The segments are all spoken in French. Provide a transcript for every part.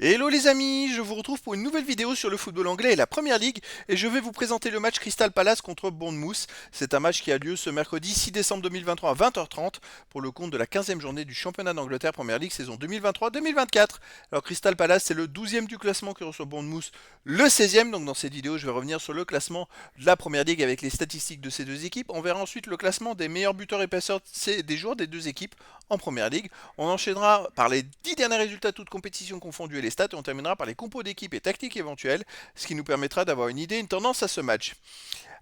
Hello les amis, je vous retrouve pour une nouvelle vidéo sur le football anglais et la Première Ligue et je vais vous présenter le match Crystal Palace contre Bournemouth. C'est un match qui a lieu ce mercredi 6 décembre 2023 à 20h30 pour le compte de la 15e journée du championnat d'Angleterre Première Ligue saison 2023-2024. Alors Crystal Palace c'est le 12e du classement qui reçoit Bournemouth, le 16e. Donc dans cette vidéo je vais revenir sur le classement de la Première Ligue avec les statistiques de ces deux équipes. On verra ensuite le classement des meilleurs buteurs et passeurs des joueurs des deux équipes en Première Ligue. On enchaînera par les 10 derniers résultats toutes compétitions confondues et les stats et on terminera par les compos d'équipe et tactiques éventuelles, ce qui nous permettra d'avoir une idée, une tendance à ce match.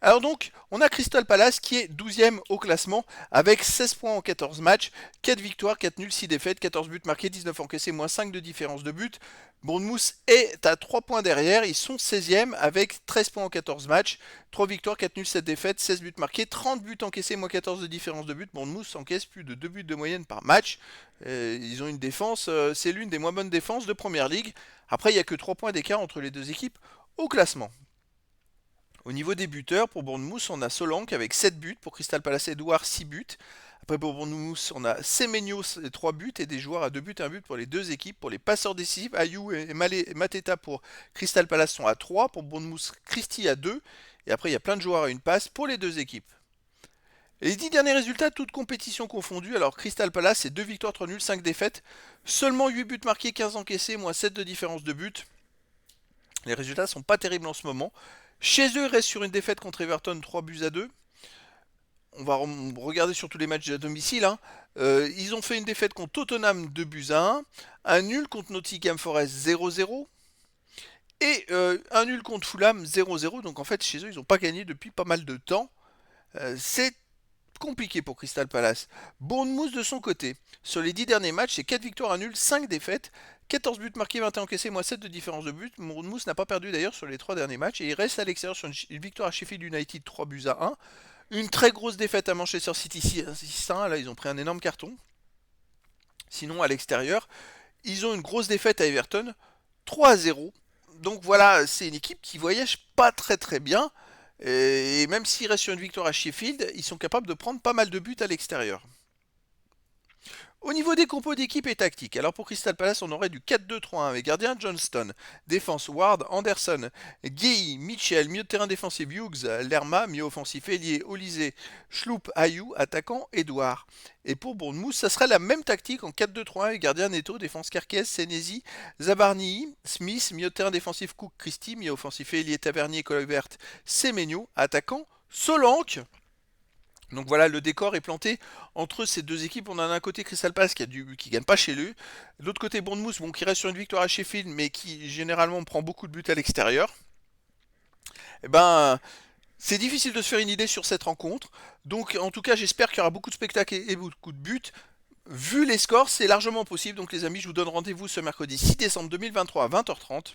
Alors donc, on a Crystal Palace qui est 12e au classement avec 16 points en 14 matchs, 4 victoires, 4 nuls, 6 défaites, 14 buts marqués, 19 encaissés, moins 5 de différence de but. Bournemouth est à 3 points derrière, ils sont 16e avec 13 points en 14 matchs, 3 victoires, 4 nuls, 7 défaites, 16 buts marqués, 30 buts encaissés, moins 14 de différence de but. Bournemouth encaisse plus de 2 buts de moyenne par match. Ils ont une défense, c'est l'une des moins bonnes défenses de Première Ligue. Après, il n'y a que 3 points d'écart entre les deux équipes au classement. Au niveau des buteurs, pour Bournemouth, on a Solanke avec 7 buts. Pour Crystal Palace, Edouard, 6 buts. Après, pour Bournemouth, on a Semenyo, 3 buts. Et des joueurs à 2 buts, 1 but pour les deux équipes. Pour les passeurs décisifs, Ayou et Mateta pour Crystal Palace sont à 3. Pour Bournemouth, Christie à 2. Et après, il y a plein de joueurs à une passe pour les deux équipes. Les 10 derniers résultats, toutes compétitions confondues. Alors, Crystal Palace, c'est 2 victoires, 3 nuls, 5 défaites. Seulement 8 buts marqués, 15 encaissés, moins 7 de différence de but. Les résultats sont pas terribles en ce moment. Chez eux, ils restent sur une défaite contre Everton, 3 buts à 2. On va regarder sur tous les matchs à domicile, hein. Ils ont fait une défaite contre Tottenham, 2 buts à 1 nul contre Nottingham Forest, 0-0. Et un nul contre Fulham, 0-0. Donc en fait, chez eux, ils n'ont pas gagné depuis pas mal de temps. C'est compliqué pour Crystal Palace. Bournemouth de son côté. Sur les 10 derniers matchs, c'est 4 victoires à nul, 5 défaites. 14 buts marqués, 21 encaissés, moins 7 de différence de but. Bournemouth n'a pas perdu d'ailleurs sur les 3 derniers matchs. Et il reste à l'extérieur sur une victoire à Sheffield United, 3 buts à 1. Une très grosse défaite à Manchester City 6-1. Là, ils ont pris un énorme carton. Sinon, à l'extérieur, ils ont une grosse défaite à Everton, 3-0. Donc voilà, c'est une équipe qui voyage pas très très bien. Et même s'ils restent sur une victoire à Sheffield, ils sont capables de prendre pas mal de buts à l'extérieur. Au niveau des compos d'équipe et tactique, alors pour Crystal Palace, on aurait du 4-2-3-1 avec gardien Johnston, défense Ward, Anderson, Gay, Mitchell, milieu de terrain défensif Hughes, Lerma, milieu offensif Elie, Olysée, Schloup, Ayou, attaquant Edouard. Et pour Bournemouth, ça serait la même tactique en 4-2-3-1 avec gardien Neto, défense Kerkez, Senesi, Zabarni, Smith, milieu de terrain défensif Cook, Christie, milieu offensif Elie, Tavernier, Colvert, Semenyo, attaquant Solanke. Donc voilà, le décor est planté entre ces deux équipes. On a d'un côté Crystal Palace qui gagne pas chez lui. De l'autre côté Bournemouth, bon, qui reste sur une victoire à Sheffield, mais qui généralement prend beaucoup de buts à l'extérieur. Eh ben, c'est difficile de se faire une idée sur cette rencontre. Donc en tout cas, j'espère qu'il y aura beaucoup de spectacles et beaucoup de buts. Vu les scores, c'est largement possible. Donc les amis, je vous donne rendez-vous ce mercredi 6 décembre 2023 à 20h30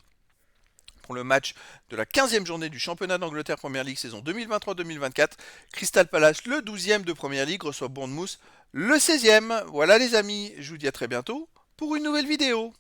pour le match de la 15e journée du championnat d'Angleterre Première Ligue saison 2023-2024. Crystal Palace, le 12e de Première Ligue, reçoit Bournemouth, le 16e. Voilà les amis, je vous dis à très bientôt pour une nouvelle vidéo.